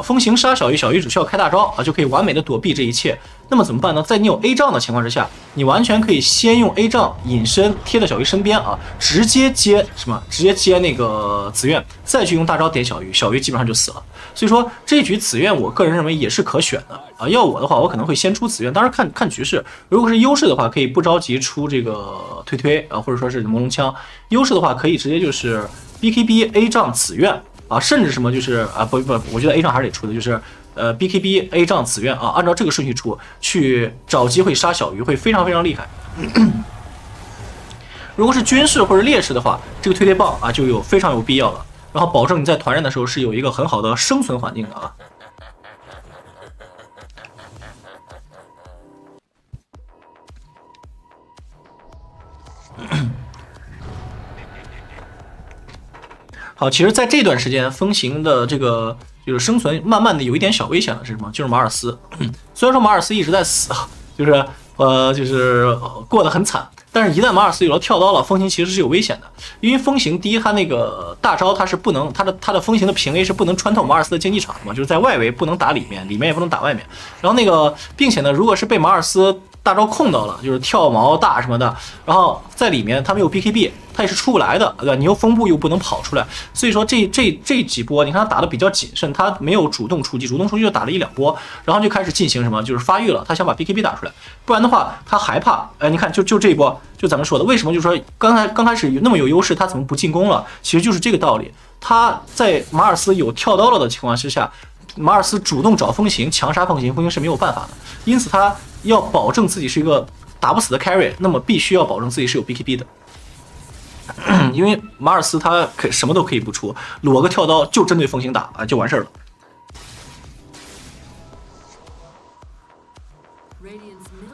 风行杀小鱼，小鱼只需要开大招啊，就可以完美的躲避这一切。那么怎么办呢？在你有 A 杖的情况之下，你完全可以先用 A 杖隐身贴在小鱼身边啊，直接接什么？直接接那个紫苑，再去用大招点小鱼，小鱼基本上就死了。所以说这局紫苑我个人认为也是可选的啊。要我的话，我可能会先出紫苑，当然看局势。如果是优势的话，可以不着急出这个推啊，或者说是朦胧枪。优势的话，可以直接就是 BKB A 杖紫苑。啊，甚至什么就是啊不，我觉得 A 杖还是得出的，就是BKB A 杖紫苑啊，按照这个顺序出去找机会杀小鱼会非常非常厉害。如果是军事或者劣势的话，这个推棒啊就非常有必要了，然后保证你在团战的时候是有一个很好的生存环境的啊。好，其实在这段时间，风行的这个就是生存慢慢的有一点小危险了，是什么？就是马尔斯。虽然说马尔斯一直在死，就是过得很惨，但是一旦马尔斯有了跳刀了，风行其实是有危险的。因为风行第一，他那个大招他是不能，他的风行的平 A 是不能穿透马尔斯的竞技场的嘛，就是在外围不能打里面，里面也不能打外面。然后那个，并且呢，如果是被马尔斯大招控到了，就是跳毛大什么的，然后在里面他没有 BKB， 他也是出不来的，对吧？你又风步又不能跑出来，所以说这几波，你看他打的比较谨慎，他没有主动出击，主动出击就打了1-2波，然后就开始进行什么，就是发育了，他想把 BKB 打出来，不然的话他害怕。你看就这一波，就咱们说的，为什么就是说刚开始那么有优势，他怎么不进攻了？其实就是这个道理，他在马尔斯有跳刀了的情况之下。马尔斯主动找风行强杀风行是没有办法的，因此他要保证自己是一个打不死的 carry， 那么必须要保证自己是有 BKB 的。因为马尔斯他什么都可以不出，裸个跳刀就针对风行打啊，就完事儿了。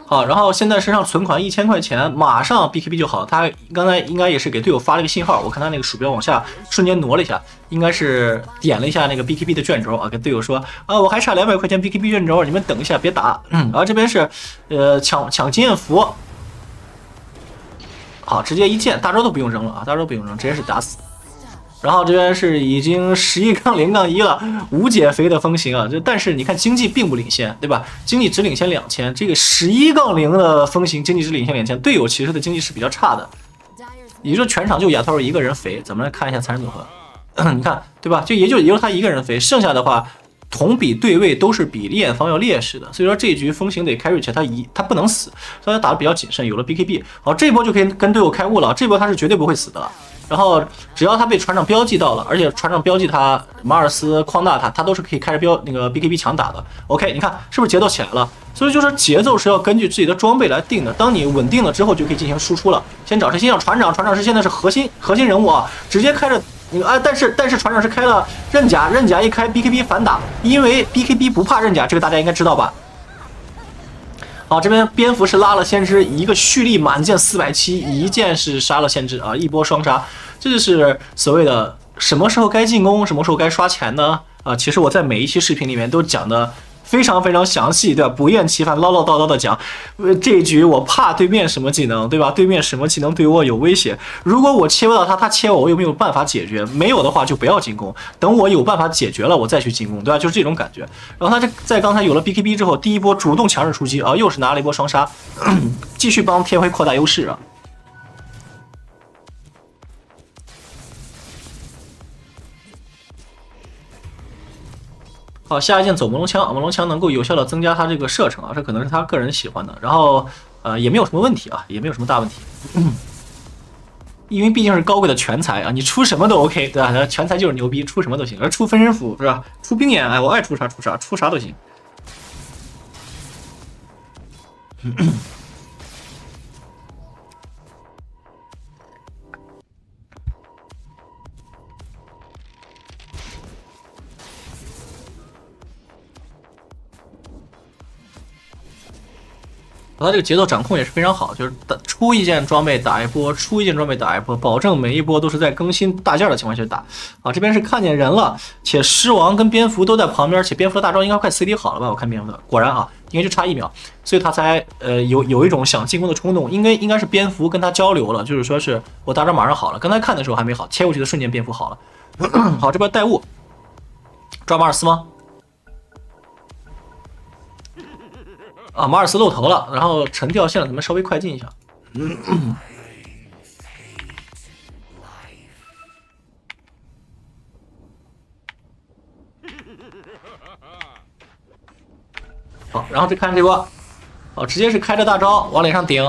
好，然后现在身上存款1000块钱，马上 BKB 就好。他刚才应该也是给队友发了一个信号，我看他那个鼠标往下瞬间挪了一下，应该是点了一下那个 BKB 的卷轴啊，跟队友说啊，我还差200块钱 BKB 卷轴，你们等一下，别打。然后这边是抢经验符，好，直接一剑，大招都不用扔了啊，大招不用扔，直接是打死。然后这边是已经11-0-1了，无减肥的风行啊！但是你看经济并不领先，对吧？经济只领先2000，这个11-0的风行经济只领先2000，队友其实的经济是比较差的，也就是全场就亚涛一个人肥。咱们来看一下残忍组合，你看对吧？也就他一个人肥，剩下的话同比对位都是比烈焰方要劣势的，所以说这一局风行得carry起来，他不能死，所以他打得比较谨慎，有了 BKB， 好，这一波就可以跟队友开悟了，这波他是绝对不会死的了。然后只要他被船长标记到了，而且船长标记他马尔斯诓大他都是可以开着那个 BKB 强打的。OK， 你看是不是节奏起来了？所以就是节奏是要根据自己的装备来定的。当你稳定了之后，就可以进行输出了。先找谁？先找船长，船长是现在是核心人物啊，直接开着那个啊，但是船长是开了刃甲，刃甲一开 BKB 反打，因为 BKB 不怕刃甲，这个大家应该知道吧？好，这边蝙蝠是拉了先知，一个蓄力满剑470，一剑是杀了先知啊，一波双杀，这就是所谓的什么时候该进攻，什么时候该刷钱呢？啊，其实我在每一期视频里面都讲的非常详细，对吧？不厌其烦，唠唠叨叨的讲，这一局我怕对面什么技能，对吧？对面什么技能对我有威胁？如果我切不到他，他切我，我有没有办法解决？没有的话就不要进攻，等我有办法解决了，我再去进攻，对吧？就是这种感觉。然后他在刚才有了 BKB 之后，第一波主动强势出击啊，又是拿了一波双杀，继续帮天辉扩大优势啊。好，下一件走朦胧枪，朦胧枪能够有效的增加他这个射程啊，这可能是他个人喜欢的。然后也没有什么问题啊，也没有什么大问题，因为毕竟是高贵的全才啊，你出什么都 OK， 对吧？全才就是牛逼，出什么都行，而出分身符是吧？出冰眼，哎，我爱出啥出啥，出啥都行。他这个节奏掌控也是非常好，就是出一件装备打一波，出一件装备打一波，保证每一波都是在更新大件的情况下打。啊，这边是看见人了，且狮王跟蝙蝠都在旁边，且蝙蝠的大招应该快 CD 好了吧？我看蝙蝠的，果然啊，应该就差1秒，所以他才有一种想进攻的冲动。应该是蝙蝠跟他交流了，就是说是我大招马上好了，刚才看的时候还没好，切过去的瞬间蝙蝠好了。好，这边带雾，抓马尔斯吗？啊，马尔斯露头了，然后沉掉线了，咱们稍微快进一下。好，然后再看这波，好，直接是开着大招往脸上顶。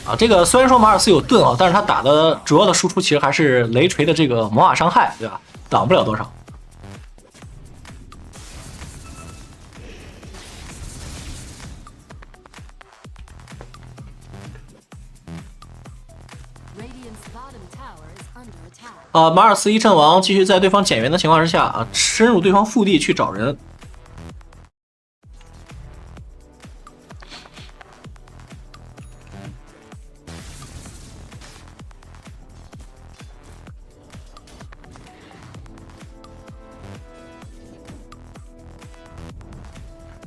啊，这个虽然说马尔斯有盾啊，但是他打的主要的输出其实还是雷锤的这个魔法伤害，对吧？挡不了多少。马尔斯一阵亡，继续在对方减员的情况之下啊，深入对方腹地去找人。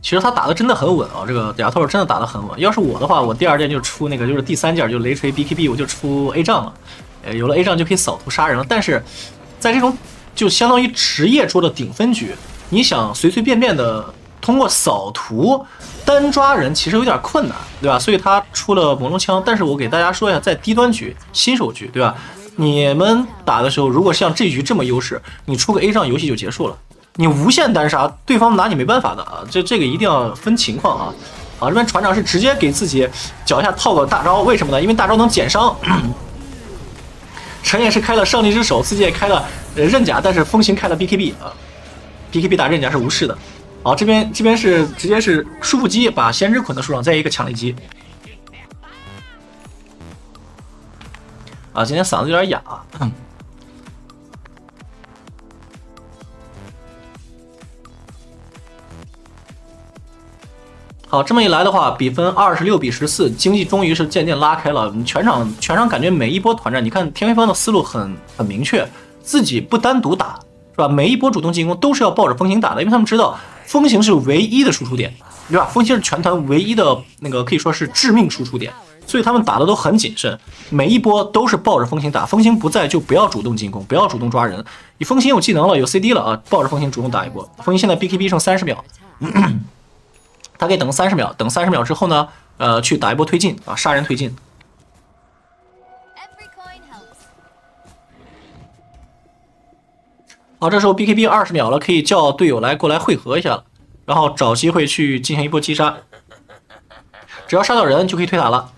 其实他打的真的很稳啊，这个亚托真的打得很稳。要是我的话，我第2件就出那个，就是第3件就雷锤 BKB， 我就出 A 杖了。有了 A 杖就可以扫图杀人了。但是在这种就相当于职业桌的顶分局，你想随便的通过扫图单抓人，其实有点困难，对吧？所以他出了朦胧枪。但是我给大家说一下，在低端局、新手局，对吧？你们打的时候，如果像这局这么优势，你出个 A 杖，游戏就结束了。你无限单杀，对方拿你没办法的啊！这个一定要分情况啊！啊，这边船长是直接给自己脚下套个大招，为什么呢？因为大招能减伤。陈也是开了上帝之手，自己也开了刃甲，但是风行开了 BKB 啊 ，BKB 打刃甲是无视的。好，这边是直接是束缚击把先知捆在树上，再一个强力击。啊，今天嗓子有点哑。好，这么一来的话，比分26比14，经济终于是渐渐拉开了。全场感觉每一波团战，你看天辉方的思路很明确，自己不单独打，是吧？每一波主动进攻都是要抱着风行打的，因为他们知道风行是唯一的输出点，对吧？风行是全团唯一的那个可以说是致命输出点，所以他们打的都很谨慎，每一波都是抱着风行打，风行不在就不要主动进攻，不要主动抓人。你风行有技能了，有 CD 了啊，抱着风行主动打一波。风行现在 BKB 剩30秒。他可以等30秒，等30秒之后呢，去打一波推进啊，杀人推进。好，这时候 BKB 20秒了，可以叫队友过来汇合一下了，然后找机会去进行一波击杀。只要杀到人就可以推塔了。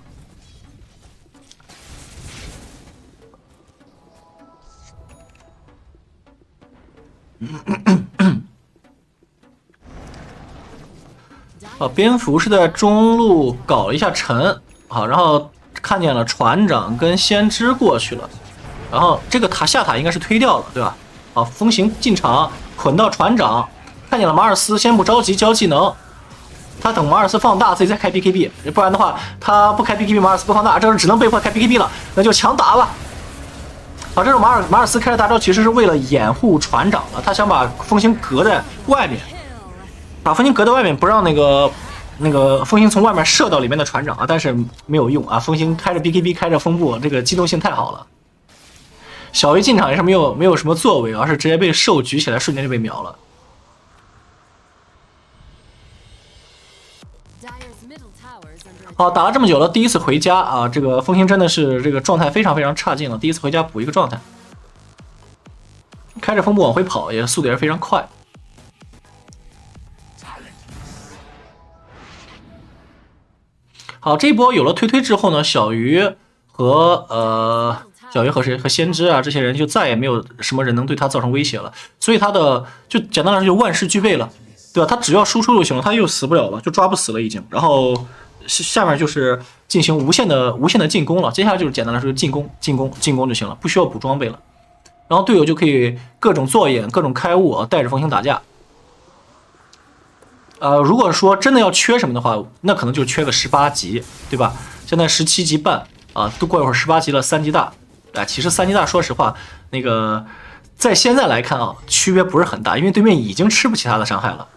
蝙蝠是在中路搞了一下沉，好，然后看见了船长跟先知过去了，然后这个塔下塔应该是推掉了，对吧？好，风行进场捆到船长，看见了马尔斯，先不着急交技能，他等马尔斯放大自己再开 BKB， 不然的话他不开 BKB， 马尔斯不放大，这是只能被迫开 BKB 了，那就强打吧。好，这种马尔斯开的大招其实是为了掩护船长的，他想把风行隔在外面。把风行隔在外面，不让那个风行从外面射到里面的船长啊，但是没有用啊。风行开着 BKB 开着风步，这个机动性太好了。小鱼进场也是没有什么作为，而是直接被兽举起来，瞬间就被秒了。好，打了这么久了，第一次回家啊，这个风行真的是这个状态非常非常差劲了。第一次回家补一个状态，开着风步往回跑，也速度也是非常快。好，这一波有了推之后呢，小鱼和谁和先知啊这些人就再也没有什么人能对他造成威胁了，所以他的就简单来说就万事俱备了，对吧？他只要输出就行了，他又死不了了，就抓不死了已经。然后下面就是进行无限的进攻了，接下来就是简单来说进攻就行了，不需要补装备了。然后队友就可以各种做眼、各种开悟啊，带着风行打架。如果说真的要缺什么的话，那可能就缺个18级，对吧？现在17级半啊，都过一会儿18级了，3级大。其实3级大，说实话，那个在现在来看啊，区别不是很大，因为对面已经吃不起他的伤害了。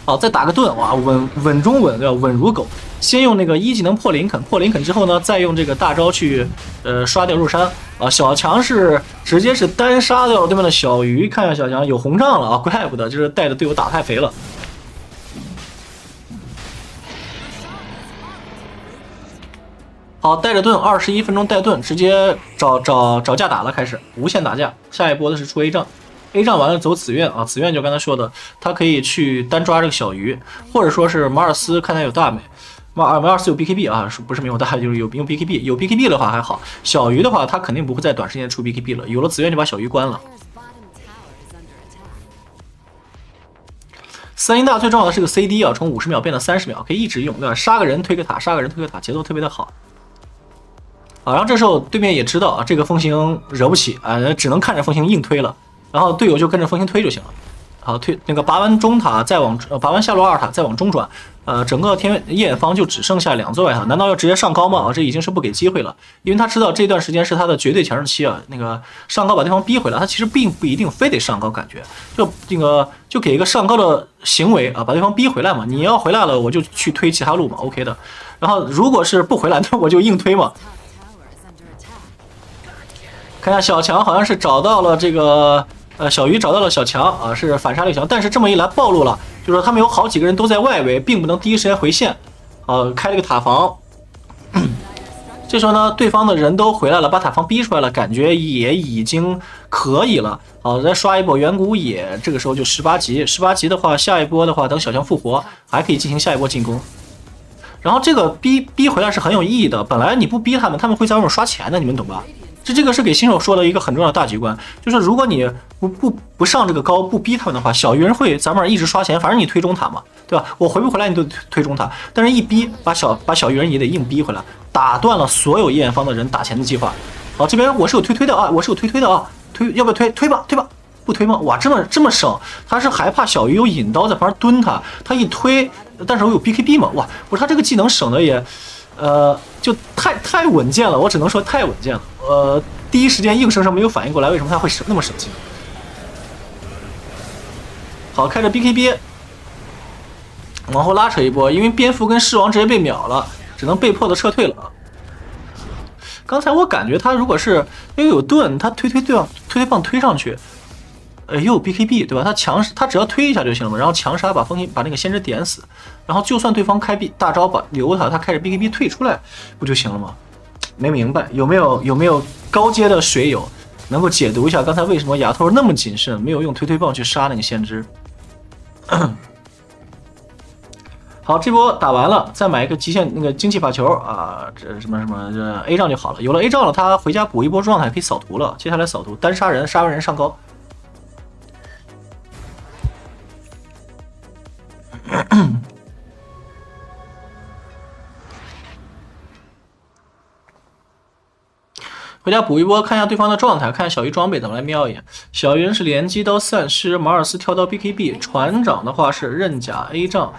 好，再打个盾，哇，稳中稳，对吧？稳如狗。先用那个1技能破林肯之后呢，再用这个大招去刷掉入山啊。小强是直接是单杀掉了对面的小鱼，看一下小强有红杖了啊，怪不得，就是带着队友打太肥了。好，带着盾21分钟带盾，直接找架打了，开始无限打架。下一波的是出 A 杖。A 杖完了走紫苑啊，紫苑就刚才说的，他可以去单抓这个小鱼，或者说是马尔斯看他有大美，马尔斯有 BKB 啊，不是没有大，就是有用 BKB， 有 BKB 的话还好，小鱼的话他肯定不会在短时间出 BKB 了，有了紫苑就把小鱼关了。3星大最重要的是个 CD 啊，从50秒变到30秒，可以一直用，对吧？杀个人推个塔，杀个人推个塔，节奏特别的好。啊，然后这时候对面也知道啊，这个风行惹不起啊，只能看着风行硬推了。然后队友就跟着风行推就行了。好，推那个拔完中塔，再往拔完下路2塔，再往中转。整个夜方就只剩下2座外塔，难道要直接上高吗？这已经是不给机会了，因为他知道这段时间是他的绝对强势期啊。那个上高把对方逼回来，他其实并不一定非得上高，感觉就给一个上高的行为啊，把对方逼回来嘛。你要回来了，我就去推其他路嘛 ，OK 的。然后如果是不回来，那我就硬推嘛。看一下小强好像是找到了这个小鱼找到了小强啊，是反杀了小强，但是这么一来暴露了，就是说他们有好几个人都在外围，并不能第一时间回线，开了个塔防。这时候呢，对方的人都回来了，把塔防逼出来了，感觉也已经可以了。好，再刷一波远古野，这个时候就18级，18级的话，下一波的话等小强复活，还可以进行下一波进攻。然后这个逼回来是很有意义的，本来你不逼他们，他们会在外面刷钱的，你们懂吧？这个是给新手说的一个很重要的大局观，就是如果你不上这个高，不逼他们的话，小鱼人会咱们一直刷钱，反正你推中塔嘛，对吧？我回不回来你都推中塔，但是一逼把小鱼人也得硬逼回来，打断了所有夜方的人打钱的计划。好，这边我是有推的啊，要不要推吧，不推吗？哇，这么省，他是害怕小鱼有引刀在旁边蹲他一推，但是我有 BKB 嘛，哇，不是他这个技能省的也。就太稳健了，我只能说太稳健了。第一时间硬生生没有反应过来，为什么他会那么省劲？好，开着 BKB 往后拉扯一波，因为蝙蝠跟狮王直接被秒了，只能被迫的撤退了。刚才我感觉他如果是因为有盾，他推棒推上去，也有 BKB 对吧？他只要推一下就行了嘛，然后强杀把那个先知点死，然后就算对方开大招把留他开着 BKB 退出来，不就行了吗？没明白有没有高阶的水友能够解读一下刚才为什么亚头那么谨慎，没有用推棒去杀那个先知？好，好，这波打完了，再买一个极限那个精气法球啊，这什么这 A 杖就好了。有了 A 杖了，他回家补一波状态，可以扫图了。接下来扫图单杀人，杀完人上高。回家补一波，看一下对方的状态，看小鱼装备，咱们来瞄一眼。小鱼人是连击刀散尸，马尔斯跳刀 BKB， 船长的话是刃甲 A 杖，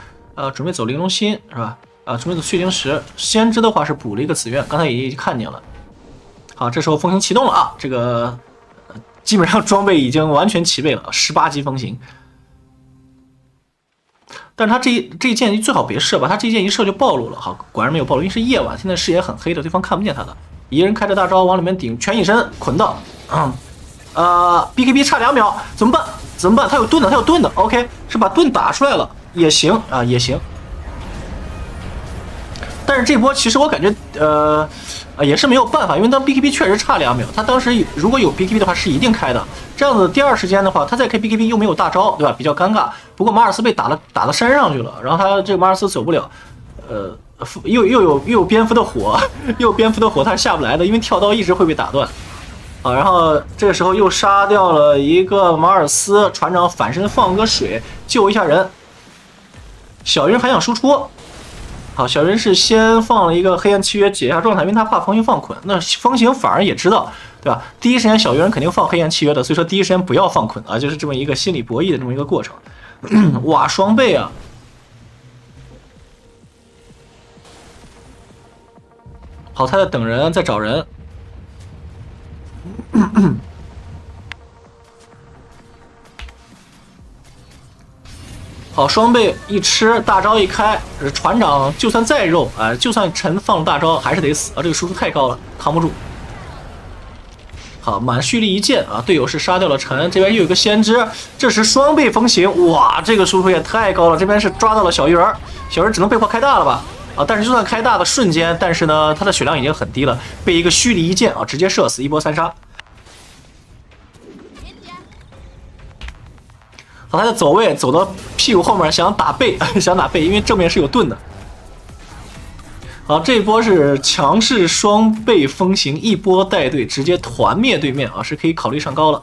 准备走玲珑心是吧？准备走血晶石。先知的话是补了一个紫苑，刚才也已经看见了。好，这时候风行启动了啊，这个基本上装备已经完全齐备了，18级风行。但是他这一箭最好别射吧，他这一箭一射就暴露了。好，果然没有暴露，因为是夜晚，现在视野很黑的，对方看不见他的。一个人开着大招往里面顶，全隐身捆到。BKB 差2秒，怎么办？怎么办？他有盾的，他有盾的。OK， 是把盾打出来了，也行啊，也行。但是这波其实我感觉也是没有办法，因为当 BKB 确实差2秒，他当时如果有 BKB 的话是一定开的。这样子第二时间的话，他再开 BKB 又没有大招，对吧？比较尴尬。不过马尔斯被打到山上去了，然后他这个马尔斯走不了，又有蝙蝠的火，又有蝙蝠的火，他是下不来的，因为跳刀一直会被打断。啊，然后这个时候又杀掉了一个马尔斯，船长反身放个水救一下人。小人还想输出。好，小人是先放了一个黑暗契约解一下状态，因为他怕风行放捆。那风行反而也知道，对吧？第一时间小鱼人肯定放黑暗契约的，所以说第一时间不要放捆啊，就是这么一个心理博弈的这么一个过程。哇，双倍啊！好，他在等人，在找人。好，双倍一吃，大招一开，船长就算再肉啊，就算陈放了大招，还是得死啊！这个输出太高了，扛不住。好，满蓄力一剑啊，队友是杀掉了陈，这边又有个先知，这时双倍风行，哇，这个输出也太高了！这边是抓到了小鱼儿，小鱼儿只能被迫开大了吧？啊，但是就算开大的瞬间，但是呢，他的血量已经很低了，被一个蓄力一剑啊，直接射死，一波3杀。好，他的走位走到屁股后面，想打背，想打背，因为正面是有盾的。好，这一波是强势双倍风行，一波带队直接团灭对面啊，是可以考虑上高了。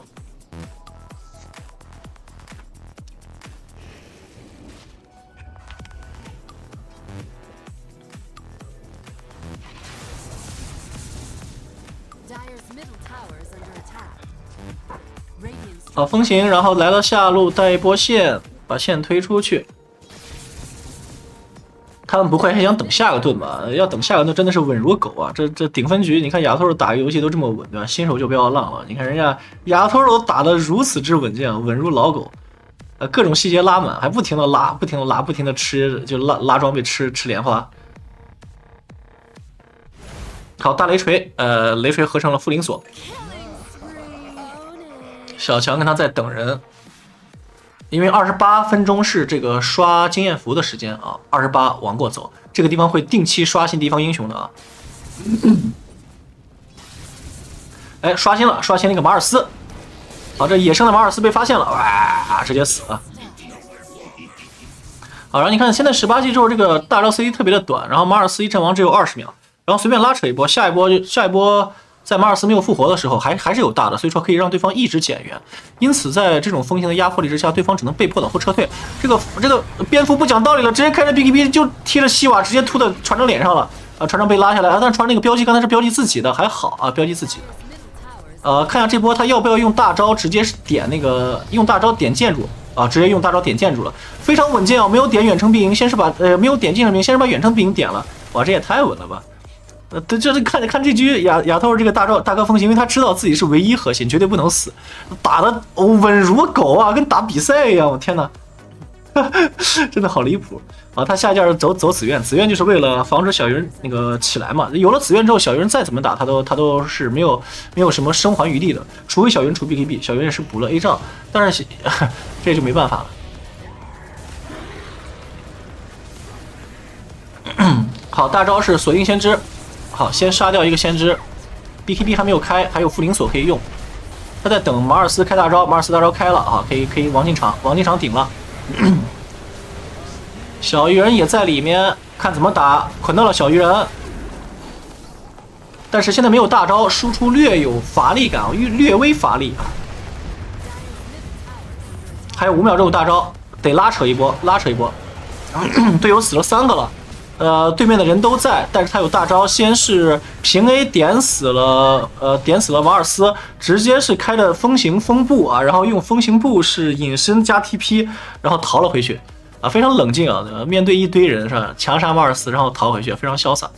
好，风行，然后来到下路带一波线，把线推出去。他们不会还想等下个盾吧？要等下个盾真的是稳如狗啊！这顶分局，你看牙头打游戏都这么稳，对吧？新手就不要浪了。你看人家牙头都打得如此之稳健，稳如老狗。各种细节拉满，还不停的拉，不停的拉，不停的吃，就拉装备吃莲花。好，大雷锤，雷锤合成了附灵锁。小强跟他在等人，因为28分钟是这个刷经验符的时间啊，28往过走，这个地方会定期刷新敌方英雄的啊。哎，刷新了，刷新了一个马尔斯。好，这野生的马尔斯被发现了，哇，直接死了。好，然后你看现在18级之后，这个大招 CD 特别的短，然后马尔斯一阵亡只有20秒，然后随便拉扯一波，下一波。在马尔斯没有复活的时候，还是有大的，所以说可以让对方一直减员。因此，在这种风行的压迫力之下，对方只能被迫往后撤退。这个蝙蝠不讲道理了，直接开着 BKB 就踢了西瓦，直接吐到船长脸上了。船长被拉下来啊，但是船那个标记刚才是标记自己的，还好啊，标记自己的。看一下这波他要不要用大招直接点那个用大招点建筑啊，直接用大招点建筑了，非常稳健啊，没有点远程兵营，先是把没有点近程兵，先是把远程兵营点了，哇，这也太稳了吧！就是看这局亚头这个大哥风行，因为他知道自己是唯一核心，绝对不能死，打的稳如狗啊，跟打比赛一样，我天哪，真的好离谱啊！他下件走紫苑，紫苑就是为了防止小鱼人那个起来嘛。有了紫苑之后，小鱼人再怎么打，他都是没有什么生还余地的，除非小鱼人出 BKB， 小鱼人是补了 A 杖，但是这就没办法了。好，大招是锁定先知。好，先杀掉一个先知 ，BKB 还没有开，还有附灵锁可以用。他在等马尔斯开大招，马尔斯大招开了啊，可以王进场顶了。小鱼人也在里面，看怎么打，捆到了小鱼人。但是现在没有大招，输出略有乏力感，略微乏力啊。还有5秒钟大招，得拉扯一波，拉扯一波。队友死了3个了，对面的人都在，但是他有大招，先是平 A 点死了瓦尔斯，直接是开的风行风步啊，然后用风行步是隐身加 TP， 然后逃了回去啊，非常冷静啊，面对一堆人是吧？强杀瓦尔斯，然后逃回去，非常潇洒。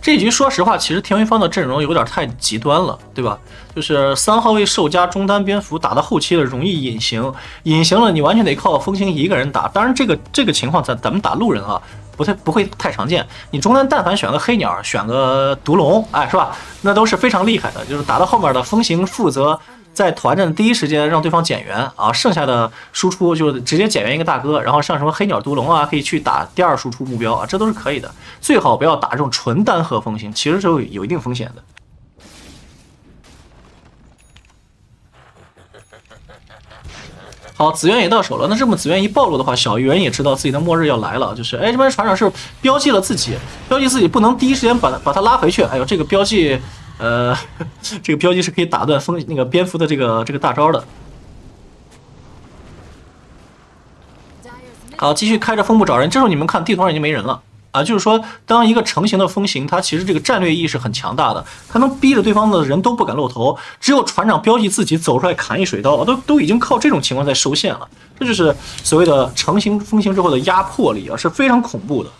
这一局说实话，其实田园方的阵容有点太极端了，对吧？就是3号位兽加中单蝙蝠打到后期了，容易隐形，隐形了你完全得靠风行一个人打。当然这个情况咱们打路人啊，不会太常见。你中单但凡选个黑鸟，选个毒龙，哎，是吧？那都是非常厉害的。就是打到后面的风行负责在团战第一时间让对方减员啊，剩下的输出就直接减员一个大哥，然后像什么黑鸟毒龙啊，可以去打第2输出目标啊，这都是可以的。最好不要打这种纯单核风行，其实是有一定风险的。好，紫苑也到手了。那这么紫苑一暴露的话，小鱼人也知道自己的末日要来了。就是哎，这边船长是标记了自己不能第一时间把他拉回去。哎呦，这个标记。这个标记是可以打断那个蝙蝠的这个大招的。好，继续开着风步找人。这时候你们看地图上已经没人了啊，就是说，当一个成型的风行，它其实这个战略意识很强大的，它能逼着对方的人都不敢露头，只有船长标记自己走出来砍一水刀，都已经靠这种情况在收线了。这就是所谓的成型风行之后的压迫力啊，是非常恐怖的。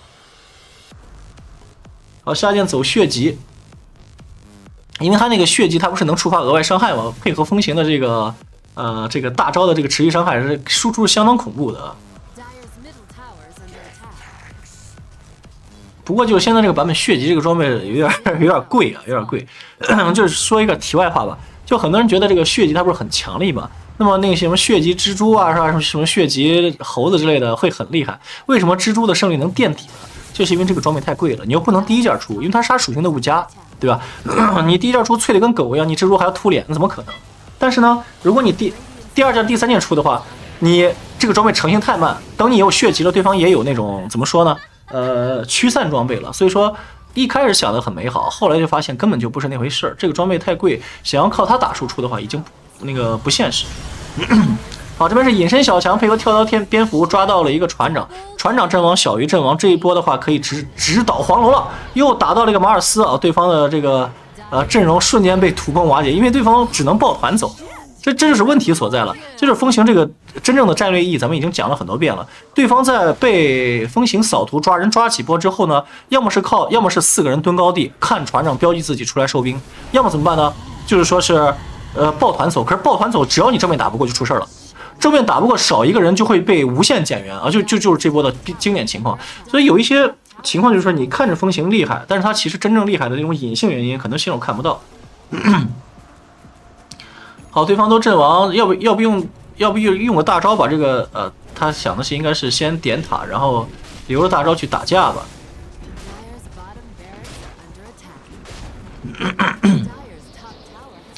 好，下键走血级。因为他那个血击，他不是能触发额外伤害吗？配合风行的这个大招的这个持续伤害，是输出相当恐怖的。不过就现在这个版本血击这个装备有点贵啊，有点贵。就是说一个题外话吧，就很多人觉得这个血击它不是很强力嘛？那么那个什么血击蜘蛛啊，是吧？什么血击猴子之类的会很厉害？为什么蜘蛛的胜率能垫底呢？就是因为这个装备太贵了，你又不能第一件出，因为它杀属性的不佳。对吧？你第一件出脆的跟狗一样，你蜘蛛还要突脸，那怎么可能？但是呢，如果你第2件、第3件出的话，你这个装备成型太慢，等你有血级了，对方也有那种怎么说呢？驱散装备了。所以说一开始想的很美好，后来就发现根本就不是那回事儿。这个装备太贵，想要靠它打输出的话，已经不现实。好，这边是隐身小强配合跳刀蝙蝠抓到了一个船长，船长阵亡，小鱼阵亡。这一波的话可以直捣黄龙了，又打到了一个马尔斯啊，对方的这个阵容瞬间被土崩瓦解，因为对方只能抱团走，这就是问题所在了。就是风行这个真正的战略意义，咱们已经讲了很多遍了。对方在被风行扫图抓几波之后呢，要么是4个人蹲高地看船长标记自己出来收兵，要么怎么办呢？就是说是抱团走，可是抱团走，只要你正面打不过就出事了。正面打不过少一个人就会被无限减员啊，就是这波的经典情况。所以有一些情况就是说，你看着风行厉害，但是他其实真正厉害的那种隐性原因，很多新手看不到。好，对方都阵亡，要不用个大招把这个他想的是应该是先点塔，然后留着大招去打架吧。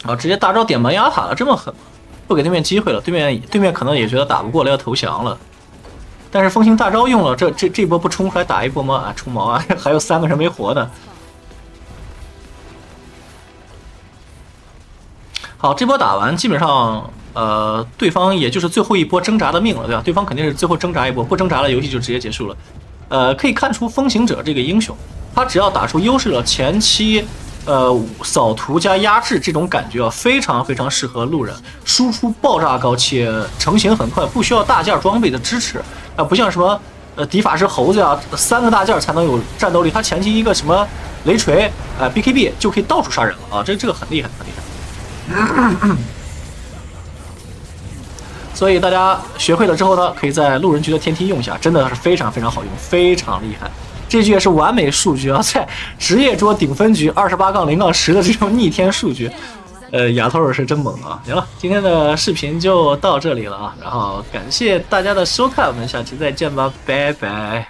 好，直接大招点门压塔了，这么狠吗？不给对面机会了，对面可能也觉得打不过了，要投降了。但是风行大招用了，这波不冲出来打一波吗？啊，冲毛啊！还有3个人没活的。好，这波打完，基本上对方也就是最后一波挣扎的命了，对吧？对方肯定是最后挣扎一波，不挣扎了，游戏就直接结束了。可以看出风行者这个英雄，他只要打出优势了，前期。扫图加压制这种感觉啊，非常非常适合路人，输出爆炸高且成型很快，不需要大件装备的支持啊，不像什么迪法师猴子呀，3个大件才能有战斗力，他前期一个什么雷锤BKB 就可以到处杀人了啊，这个很厉害很厉害。所以大家学会了之后呢，可以在路人局的天梯用一下，真的是非常非常好用，非常厉害。这局也是完美数据啊，在职业桌顶分局28-0-10的这种逆天数据，亚头尔是真猛啊！行了，今天的视频就到这里了啊，然后感谢大家的收看，我们下期再见吧，拜拜。